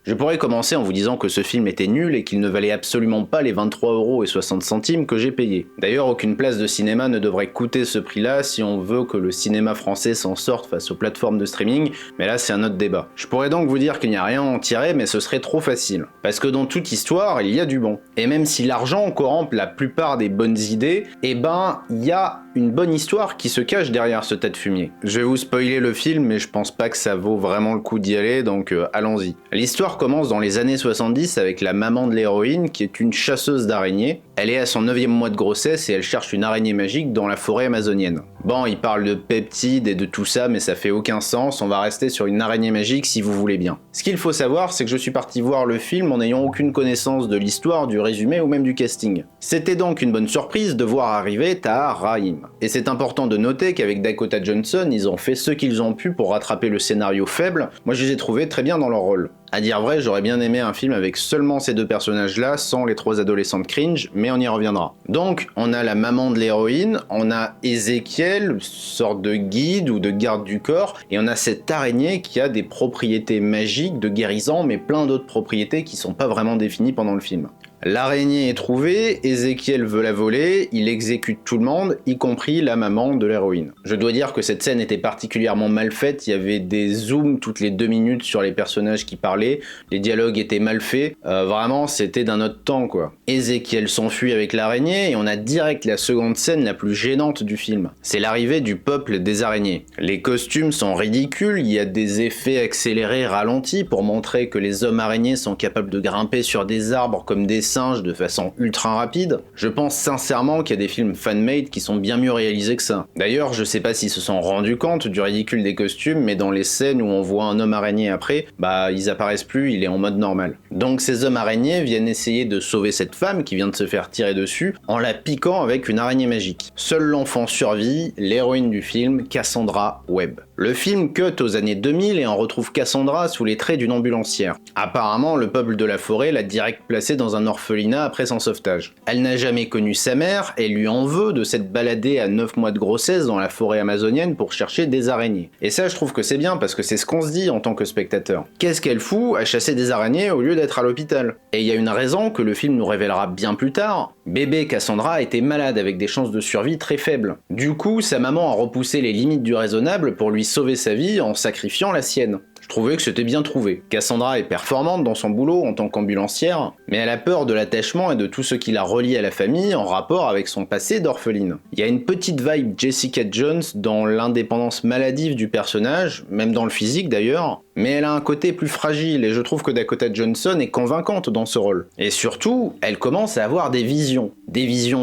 Je pourrais commencer en vous disant que ce film était nul et qu'il ne valait absolument pas les 23,60 € que j'ai payé. D'ailleurs, aucune place de cinéma ne devrait coûter ce prix-là si on veut que le cinéma français s'en sorte face aux plateformes de streaming, mais là c'est un autre débat. Je pourrais donc vous dire qu'il n'y a rien à en tirer, mais ce serait trop facile. Parce que dans toute histoire, il y a du bon. Et même si l'argent corrompt la plupart des bonnes idées, eh ben, il y a une bonne histoire qui se cache derrière ce tas de fumier. Je vais vous spoiler le film, mais je pense pas que ça vaut vraiment le coup d'y aller, donc allons-y. L'histoire commence dans les années 70 avec la maman de l'héroïne qui est une chasseuse d'araignées. Elle est à son 9e mois de grossesse et elle cherche une araignée magique dans la forêt amazonienne. Bon, il parle de peptides et de tout ça, mais ça fait aucun sens, on va rester sur une araignée magique si vous voulez bien. Ce qu'il faut savoir, c'est que je suis parti voir le film en n'ayant aucune connaissance de l'histoire, du résumé ou même du casting. C'était donc une bonne surprise de voir arriver Tahar Rahim. Et c'est important de noter qu'avec Dakota Johnson, ils ont fait ce qu'ils ont pu pour rattraper le scénario faible. Moi je les ai trouvés très bien dans leur rôle. À dire vrai, j'aurais bien aimé un film avec seulement ces deux personnages-là, sans les trois adolescentes cringe, mais on y reviendra. Donc, on a la maman de l'héroïne, on a Ezekiel, sorte de guide ou de garde du corps, et on a cette araignée qui a des propriétés magiques, de guérison, mais plein d'autres propriétés qui sont pas vraiment définies pendant le film. L'araignée est trouvée, Ezekiel veut la voler, il exécute tout le monde, y compris la maman de l'héroïne. Je dois dire que cette scène était particulièrement mal faite, il y avait des zooms toutes les 2 minutes sur les personnages qui parlaient, les dialogues étaient mal faits, vraiment c'était d'un autre temps quoi. Ezekiel s'enfuit avec l'araignée et on a direct la seconde scène la plus gênante du film. C'est l'arrivée du peuple des araignées. Les costumes sont ridicules, il y a des effets accélérés ralentis pour montrer que les hommes araignées sont capables de grimper sur des arbres comme des singes de façon ultra rapide. Je pense sincèrement qu'il y a des films fan-made qui sont bien mieux réalisés que ça. D'ailleurs, je sais pas s'ils se sont rendus compte du ridicule des costumes, mais dans les scènes où on voit un homme araignée après, bah ils apparaissent plus, il est en mode normal. Donc ces hommes araignées viennent essayer de sauver cette femme qui vient de se faire tirer dessus en la piquant avec une araignée magique. Seul l'enfant survit, l'héroïne du film, Cassandra Webb. Le film cut aux années 2000 et on retrouve Cassandra sous les traits d'une ambulancière. Apparemment, le peuple de la forêt l'a direct placée dans un orphelinat après son sauvetage. Elle n'a jamais connu sa mère et lui en veut de s'être baladée à 9 mois de grossesse dans la forêt amazonienne pour chercher des araignées. Et ça, je trouve que c'est bien parce que c'est ce qu'on se dit en tant que spectateur. Qu'est-ce qu'elle fout à chasser des araignées au lieu d'être à l'hôpital? Et il y a une raison que le film nous révélera bien plus tard. Bébé Cassandra était malade avec des chances de survie très faibles. Du coup, sa maman a repoussé les limites du raisonnable pour lui sauver sa vie en sacrifiant la sienne. Je trouvais que c'était bien trouvé. Cassandra est performante dans son boulot en tant qu'ambulancière, mais elle a peur de l'attachement et de tout ce qui la relie à la famille en rapport avec son passé d'orpheline. Il y a une petite vibe Jessica Jones dans l'indépendance maladive du personnage, même dans le physique d'ailleurs, mais elle a un côté plus fragile et je trouve que Dakota Johnson est convaincante dans ce rôle. Et surtout, elle commence à avoir des visions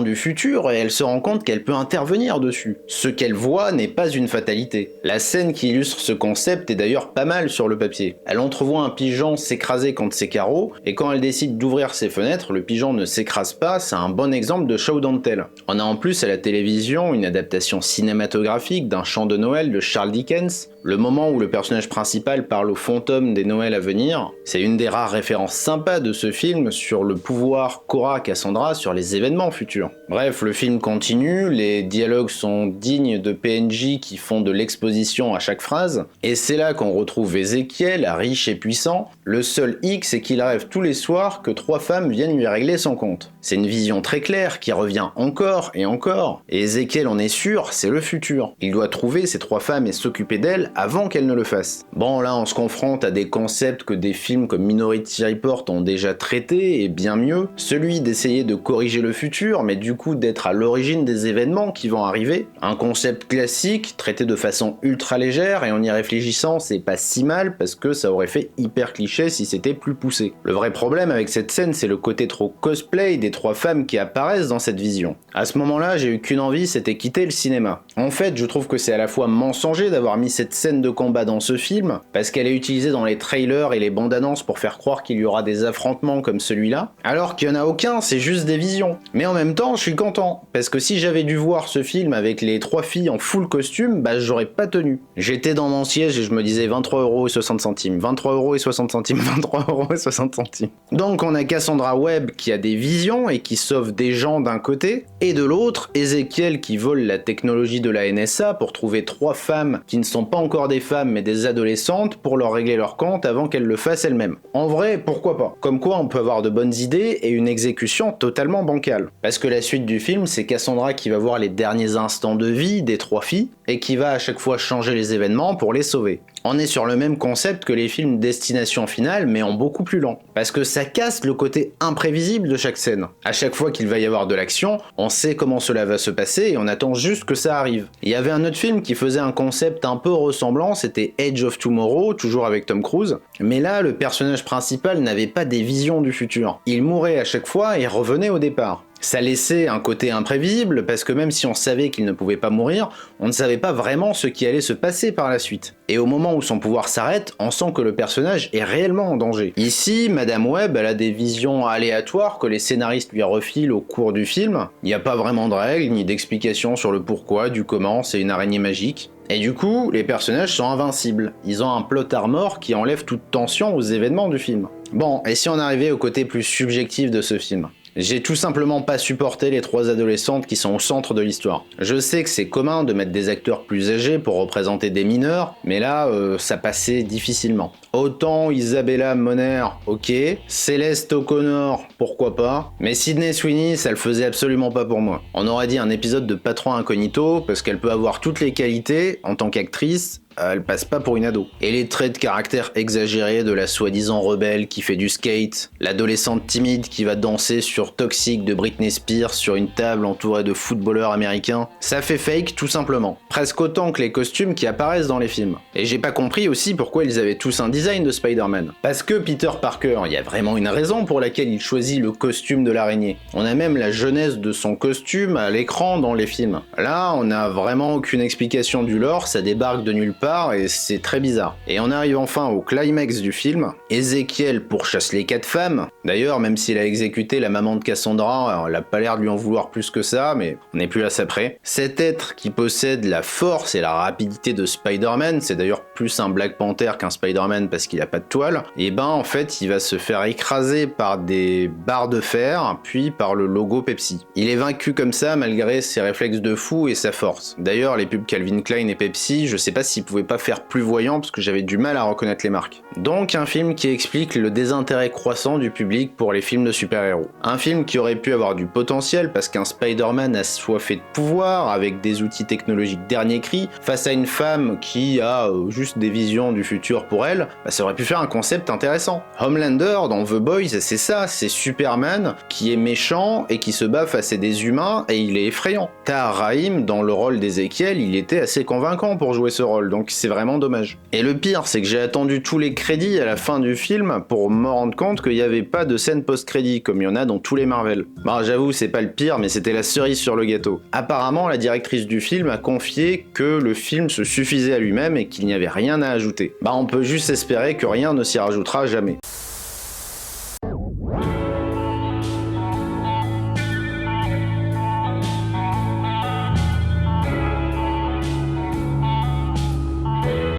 du futur et elle se rend compte qu'elle peut intervenir dessus. Ce qu'elle voit n'est pas une fatalité. La scène qui illustre ce concept est d'ailleurs pas mal sur le papier. Elle entrevoit un pigeon s'écraser contre ses carreaux et quand elle décide d'ouvrir ses fenêtres, le pigeon ne s'écrase pas, c'est un bon exemple de show don't tell. On a en plus à la télévision une adaptation cinématographique d'un chant de Noël de Charles Dickens. Le moment où le personnage principal parle aux fantômes des Noëls à venir, c'est une des rares références sympas de ce film sur le pouvoir qu'aura Cassandra sur les événements futurs. Bref, le film continue, les dialogues sont dignes de PNJ qui font de l'exposition à chaque phrase, et c'est là qu'on retrouve Ezekiel, riche et puissant. Le seul hic, c'est qu'il rêve tous les soirs que 3 femmes viennent lui régler son compte. C'est une vision très claire qui revient encore et encore, et Ezekiel en est sûr, c'est le futur. Il doit trouver ces 3 femmes et s'occuper d'elles avant qu'elles ne le fassent. Bon, là on se confronte à des concepts que des films comme Minority Report ont déjà traités, et bien mieux, celui d'essayer de corriger le futur, mais du coup d'être à l'origine des événements qui vont arriver. Un concept classique, traité de façon ultra légère, et en y réfléchissant, c'est pas si mal, parce que ça aurait fait hyper cliché si c'était plus poussé. Le vrai problème avec cette scène, c'est le côté trop cosplay des 3 femmes qui apparaissent dans cette vision. À ce moment-là, j'ai eu qu'une envie, c'était quitter le cinéma. En fait, je trouve que c'est à la fois mensonger d'avoir mis cette scène de combat dans ce film, parce qu'elle est utilisée dans les trailers et les bandes annonces pour faire croire qu'il y aura des affrontements comme celui-là, alors qu'il y en a aucun, c'est juste des visions. Mais en même temps, je suis content, parce que si j'avais dû voir ce film avec les 3 filles en full costume, bah j'aurais pas tenu. J'étais dans mon siège et je me disais 23,60 €, 23,60 €, 23,60 €. Donc on a Cassandra Webb qui a des visions et qui sauve des gens d'un côté, et de l'autre, Ezekiel qui vole la technologie de la NSA pour trouver 3 femmes qui ne sont pas encore des femmes mais des adolescentes pour leur régler leur compte avant qu'elle le fasse elle-même. En vrai, pourquoi pas? Comme quoi on peut avoir de bonnes idées et une exécution totalement bancale. Parce que la suite du film, c'est Cassandra qui va voir les derniers instants de vie des 3 filles et qui va à chaque fois changer les événements pour les sauver. On est sur le même concept que les films Destination Finale, mais en beaucoup plus lent. Parce que ça casse le côté imprévisible de chaque scène. À chaque fois qu'il va y avoir de l'action, on sait comment cela va se passer et on attend juste que ça arrive. Il y avait un autre film qui faisait un concept un peu ressemblant, c'était Edge of Tomorrow, toujours avec Tom Cruise. Mais là, le personnage principal n'avait pas des visions du futur. Il mourait à chaque fois et revenait au départ. Ça laissait un côté imprévisible parce que même si on savait qu'il ne pouvait pas mourir, on ne savait pas vraiment ce qui allait se passer par la suite. Et au moment où son pouvoir s'arrête, on sent que le personnage est réellement en danger. Ici, Madame Web, elle a des visions aléatoires que les scénaristes lui refilent au cours du film. Il n'y a pas vraiment de règles ni d'explications sur le pourquoi, du comment, c'est une araignée magique. Et du coup, les personnages sont invincibles. Ils ont un plot armor qui enlève toute tension aux événements du film. Bon, et si on arrivait au côté plus subjectif de ce film ? J'ai tout simplement pas supporté les 3 adolescentes qui sont au centre de l'histoire. Je sais que c'est commun de mettre des acteurs plus âgés pour représenter des mineurs, mais là, ça passait difficilement. Autant Isabella Moner, ok, Céleste O'Connor, pourquoi pas, mais Sydney Sweeney, ça le faisait absolument pas pour moi. On aurait dit un épisode de Patron Incognito, parce qu'elle peut avoir toutes les qualités en tant qu'actrice, elle passe pas pour une ado. Et les traits de caractère exagérés de la soi-disant rebelle qui fait du skate, l'adolescente timide qui va danser sur Toxic de Britney Spears sur une table entourée de footballeurs américains, ça fait fake tout simplement. Presque autant que les costumes qui apparaissent dans les films. Et j'ai pas compris aussi pourquoi ils avaient tous un design de Spider-Man. Parce que Peter Parker, il y a vraiment une raison pour laquelle il choisit le costume de l'araignée. On a même la jeunesse de son costume à l'écran dans les films. Là, on a vraiment aucune explication du lore, ça débarque de nulle part et c'est très bizarre. Et on arrive enfin au climax du film. Ézéchiel pourchasse les 4 femmes. D'ailleurs, même s'il a exécuté la maman de Cassandra, elle a pas l'air de lui en vouloir plus que ça, mais on n'est plus à ça près. Cet être qui possède la force et la rapidité de Spider-Man, c'est d'ailleurs plus un Black Panther qu'un Spider-Man parce qu'il a pas de toile, et ben en fait il va se faire écraser par des barres de fer, puis par le logo Pepsi. Il est vaincu comme ça malgré ses réflexes de fou et sa force. D'ailleurs, les pubs Calvin Klein et Pepsi, je sais pas s'ils pouvaient pas faire plus voyant parce que j'avais du mal à reconnaître les marques. Donc un film qui explique le désintérêt croissant du public pour les films de super-héros. Un film qui aurait pu avoir du potentiel parce qu'un Spider-Man assoiffé de pouvoir avec des outils technologiques dernier cri face à une femme qui a juste des visions du futur pour elle, bah, ça aurait pu faire un concept intéressant. Homelander dans The Boys, c'est ça, c'est Superman qui est méchant et qui se bat face à des humains et il est effrayant. Tahar Rahim dans le rôle d'Ézéchiel, il était assez convaincant pour jouer ce rôle, donc c'est vraiment dommage. Et le pire, c'est que j'ai attendu tous les crédits à la fin du film pour me rendre compte qu'il n'y avait pas de scène post-crédit comme il y en a dans tous les Marvel. Bah j'avoue, c'est pas le pire, mais c'était la cerise sur le gâteau. Apparemment, la directrice du film a confié que le film se suffisait à lui-même et qu'il n'y avait rien à ajouter. Bah on peut juste espérer que rien ne s'y rajoutera jamais.